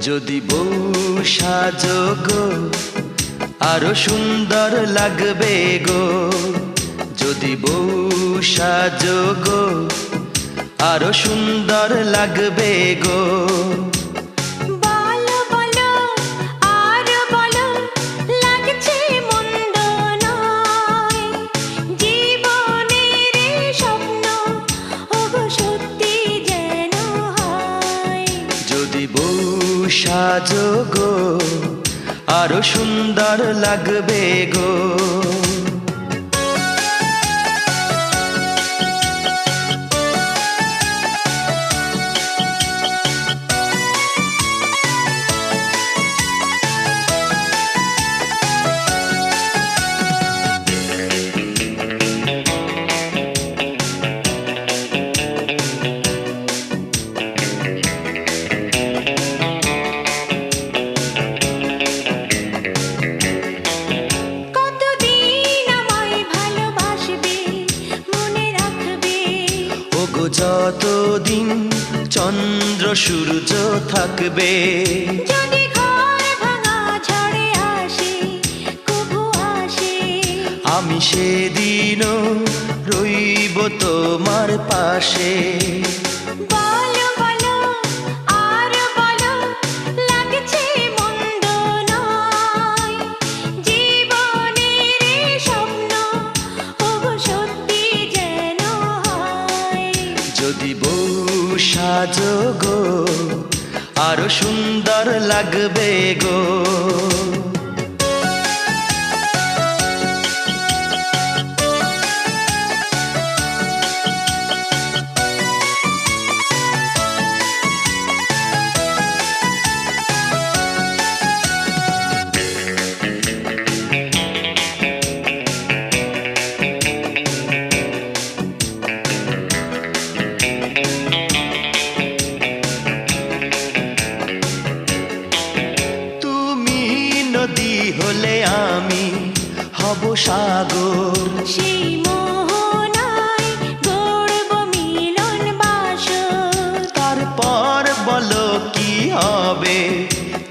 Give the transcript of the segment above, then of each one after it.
যদি বউ সাজো গো আরো সুন্দর লাগবে গো। যদি বউ সাজো গো আরো সুন্দর লাগবে গো। যদি বউ সাজো গো আরো সুন্দর লাগবে গো। যতদিন চন্দ্র সূর্য থাকবে, যদি ঘর ভাঙা ঝড়ে আসে কভু আসে, আমি সেদিনও রইব তোমার পাশে। বলো বলো আর বলো লাগছে মন্দ নয়, জীবনের স্বপ্ন ওগো সত্যি যেন হয়। যদি বউ সাজো গো আরো সুন্দর লাগবে গো। নদী হলে আমি হব সাগর, সেই মোহনায় গড়ব মিলন বাসর। তারপর বলো কি হবে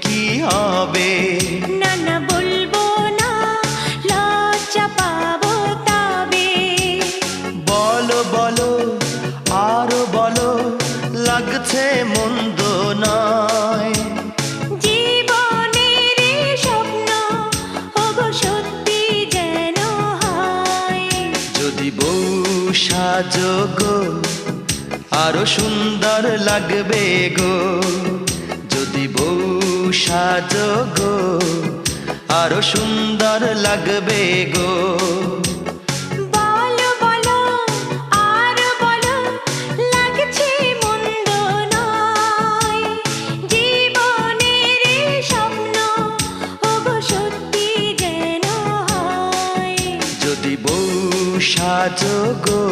কি হবে। না না বলবো না, লজ্জা পাবো তবে। বলো বলো আরো বলো লাগছে মন্দ নয়, সাজো গো আরো সুন্দর লাগবে গো। যদি বউ সাজো গো আরো সুন্দর লাগবে গো। বলো বলো আর বলো লাগছে মন্দ নয়, জীবনের স্বপ্ন ওগো সত্যি যেন হয়। যদি বউ সাজো গো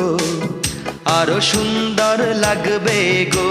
আরো সুন্দর লাগবে গো।